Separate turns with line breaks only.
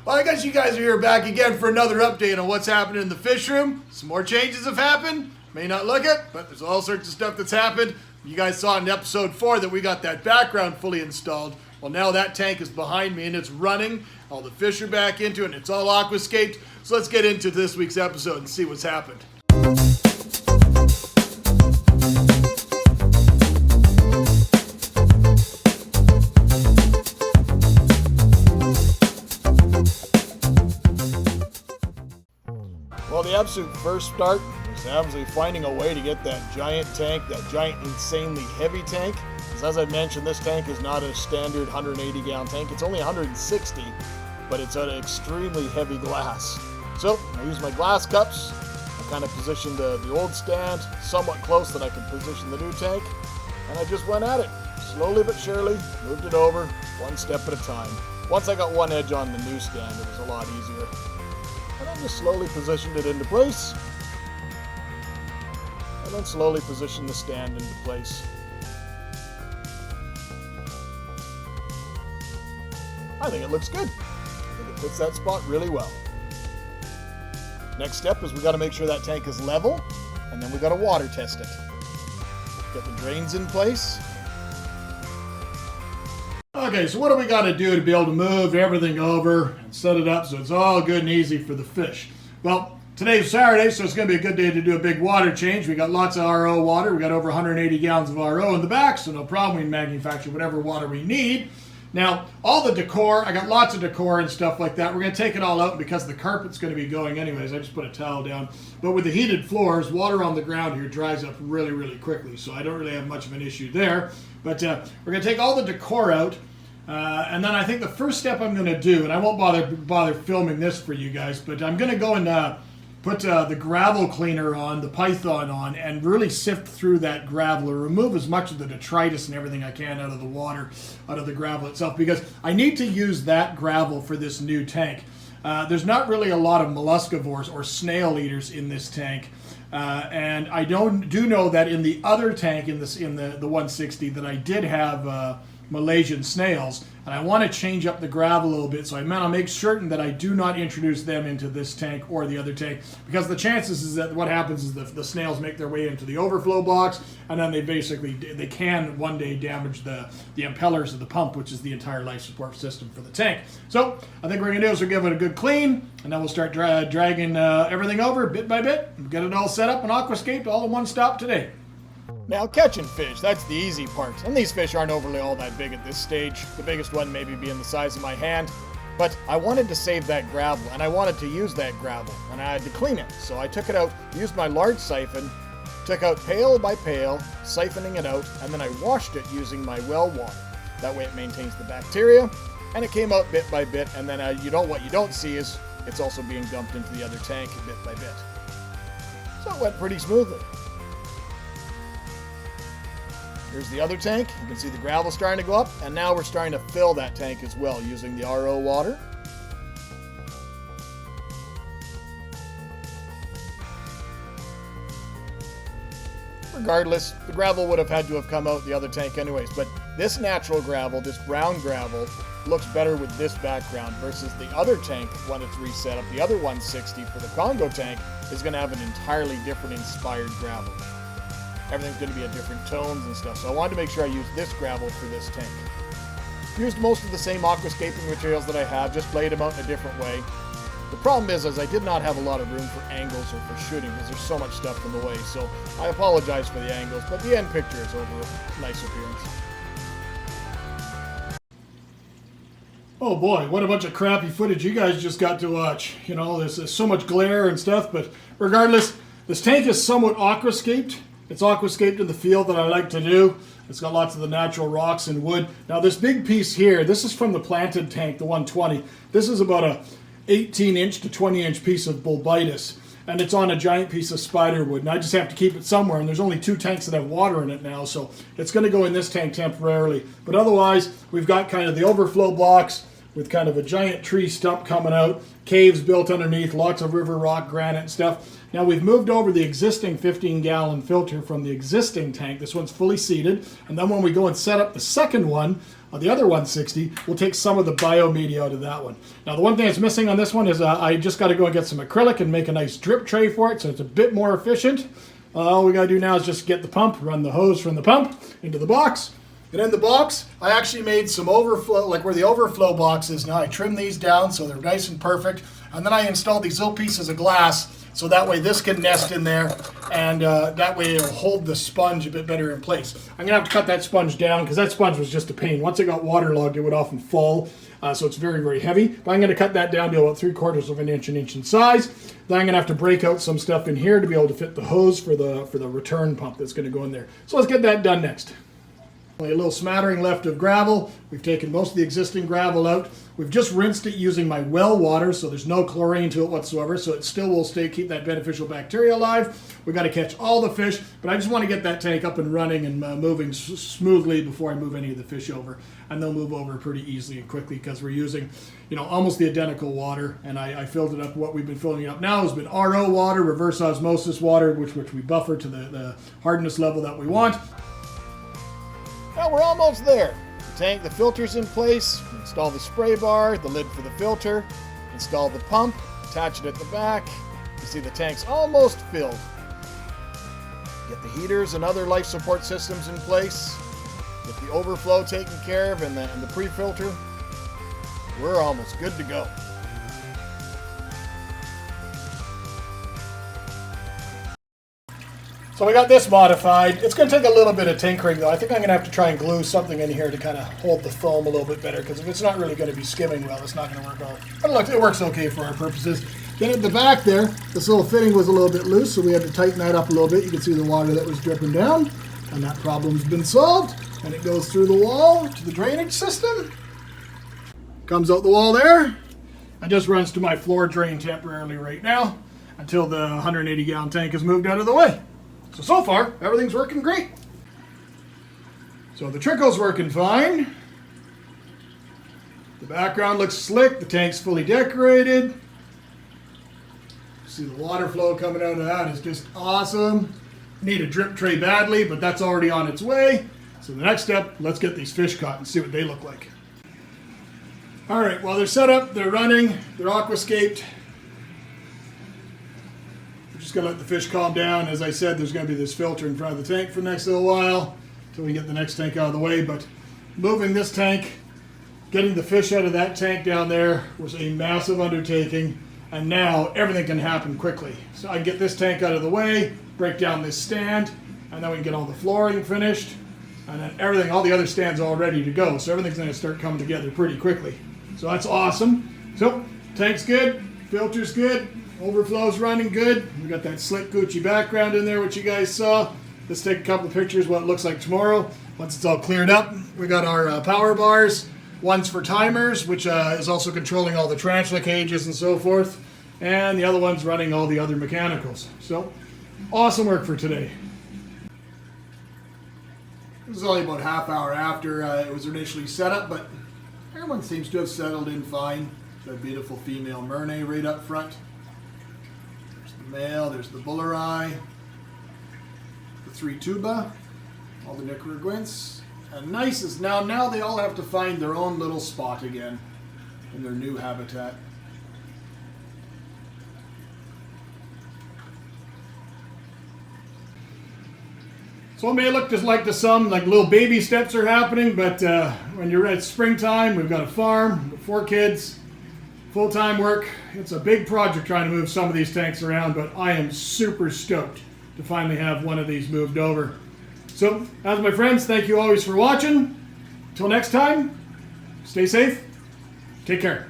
Well, I guess you guys are here back again for another update on what's happening in the fish room. Some more changes have happened. May not look it, but there's all sorts of stuff that's happened. You guys saw in episode 4 that we got that background fully installed. Well, now that tank is behind me and it's running. All the fish are back into it and it's all aquascaped. So let's get into this week's episode and see what's happened. Well, the absolute first start was absolutely finding a way to get that giant tank, that giant insanely heavy tank. Because as I mentioned, this tank is not a standard 180 gallon tank. It's only 160, but it's an extremely heavy glass. So I used my glass cups. I kind of positioned the old stand somewhat close that I could position the new tank. And I just went at it. Slowly but surely, moved it over, one step at a time. Once I got one edge on the new stand, it was a lot easier. And I just slowly positioned it into place. And then slowly positioned the stand into place. I think it looks good. I think it fits that spot really well. Next step is we got to make sure that tank is level, and then we got to water test it. Get the drains in place. Okay, so what do we got to do to be able to move everything over and set it up so it's all good and easy for the fish? Well, today's Saturday, so it's going to be a good day to do a big water change. We got lots of RO water. We got over 180 gallons of RO in the back, so no problem. We can manufacture whatever water we need. Now, all the decor, I got lots of decor and stuff like that. We're going to take it all out because the carpet's going to be going anyways. I just put a towel down. But with the heated floors, water on the ground here dries up really, really quickly. So I don't really have much of an issue there. But we're going to take all the decor out. And then I think the first step I'm going to do, and I won't bother filming this for you guys, but I'm going to go and put the gravel cleaner on, the Python on, and really sift through that gravel and remove as much of the detritus and everything I can out of the water, out of the gravel itself, because I need to use that gravel for this new tank. There's not really a lot of molluscivores or snail eaters in this tank. And I do know that in the other tank, in the 160, that I did have Malaysian snails, and I want to change up the gravel a little bit, so I'll make certain that I do not introduce them into this tank or the other tank, because the chances is that what happens is the snails make their way into the overflow blocks, and then they can one day damage the impellers of the pump, which is the entire life support system for the tank. So I think what we're going to do is we'll give it a good clean, and then we'll start dragging everything over bit by bit, and get it all set up and aquascaped all in one stop today. Now, catching fish, that's the easy part. And these fish aren't overly all that big at this stage. The biggest one maybe being the size of my hand. But I wanted to save that gravel, and I wanted to use that gravel, and I had to clean it. So I took it out, used my large siphon, took out pail by pail, siphoning it out, and then I washed it using my well water. That way it maintains the bacteria, and it came out bit by bit, and then what you don't see is it's also being dumped into the other tank bit by bit. So it went pretty smoothly. Here's the other tank. You can see the gravel starting to go up, and now we're starting to fill that tank as well using the RO water. Regardless, the gravel would have had to have come out the other tank anyways, but this natural gravel, this brown gravel, looks better with this background versus the other tank when it's reset up. The other 160 for the Congo tank is going to have an entirely different inspired gravel. Everything's going to be at different tones and stuff, so I wanted to make sure I used this gravel for this tank. Used most of the same aquascaping materials that I have, just laid them out in a different way. The problem is I did not have a lot of room for angles or for shooting because there's so much stuff in the way, so I apologize for the angles, but the end picture is over a nice appearance. Oh boy, what a bunch of crappy footage you guys just got to watch. You know, there's so much glare and stuff, but regardless, this tank is somewhat aquascaped. It's aquascaped in the field that I like to do. It's got lots of the natural rocks and wood. Now this big piece here, this is from the planted tank, the 120. This is about a 18-inch to 20-inch piece of bulbitis, and it's on a giant piece of spider wood. And I just have to keep it somewhere, and there's only 2 tanks that have water in it now, so it's going to go in this tank temporarily. But otherwise, we've got kind of the overflow blocks with kind of a giant tree stump coming out, caves built underneath, lots of river rock, granite and stuff. Now we've moved over the existing 15-gallon filter from the existing tank. This one's fully seated. And then when we go and set up the second one, On the other 160, we'll take some of the biomedia out of that one. Now, the one thing that's missing on this one is I just got to go and get some acrylic and make a nice drip tray for it, so it's a bit more efficient. All we got to do now is just get the pump, run the hose from the pump into the box. And in the box, I actually made some overflow, like where the overflow box is now. I trimmed these down so they're nice and perfect. And then I installed these little pieces of glass so that way this can nest in there, and that way it'll hold the sponge a bit better in place. I'm going to have to cut that sponge down because that sponge was just a pain. Once it got waterlogged, it would often fall, so it's very, very heavy. But I'm going to cut that down to about 3/4 of an inch in size. Then I'm going to have to break out some stuff in here to be able to fit the hose for the return pump that's going to go in there. So let's get that done next. Only a little smattering left of gravel. We've taken most of the existing gravel out. We've just rinsed it using my well water, so there's no chlorine to it whatsoever, so it still will keep that beneficial bacteria alive. We've got to catch all the fish, but I just want to get that tank up and running and moving smoothly before I move any of the fish over. And they'll move over pretty easily and quickly because we're using, almost the identical water, and I filled it up. What we've been filling it up now has been RO water, reverse osmosis water, which we buffer to the hardness level that we want. Now we're almost there. The tank, the filter's in place. Install the spray bar, the lid for the filter. Install the pump, attach it at the back. You see the tank's almost filled. Get the heaters and other life support systems in place. Get the overflow taken care of and the pre-filter. We're almost good to go. So we got this modified. It's going to take a little bit of tinkering though. I think I'm going to have to try and glue something in here to kind of hold the foam a little bit better, because if it's not really going to be skimming well, it's not going to work well. But look, it works okay for our purposes. Then at the back there, this little fitting was a little bit loose, so we had to tighten that up a little bit. You can see the water that was dripping down, and that problem's been solved. And it goes through the wall to the drainage system. Comes out the wall there, and just runs to my floor drain temporarily right now until the 180-gallon tank is moved out of the way. So far, everything's working great. So the trickle's working fine. The background looks slick. The tank's fully decorated. See the water flow coming out of that is just awesome. Need a drip tray badly, but that's already on its way. So the next step, let's get these fish caught and see what they look like. All right, well, they're set up, they're running, they're aquascaped. Just gonna let the fish calm down. As I said, there's gonna be this filter in front of the tank for the next little while until we get the next tank out of the way. But moving this tank, getting the fish out of that tank down there was a massive undertaking, and now everything can happen quickly. So I can get this tank out of the way, break down this stand, and then we can get all the flooring finished, and then everything, all the other stands are all ready to go. So everything's gonna start coming together pretty quickly. So that's awesome. So tank's good, filter's good, overflow's running good. We got that slick Gucci background in there, which you guys saw. Let's take a couple of pictures what it looks like tomorrow. Once it's all cleared up, we got our power bars. One's for timers, which is also controlling all the tarantula cages and so forth. And the other one's running all the other mechanicals. So, awesome work for today. This is only about a half hour after it was initially set up, but everyone seems to have settled in fine. That beautiful female Murnay right up front. Male, there's the buller eye, the 3 tuba, all the nicaraguense, and nice is now they all have to find their own little spot again in their new habitat. So it may look just like to some like little baby steps are happening, but when you're at springtime, we've got a farm, 4 kids, full-time work. It's a big project trying to move some of these tanks around, but I am super stoked to finally have one of these moved over. So, as my friends, thank you always for watching. Until next time, stay safe, take care.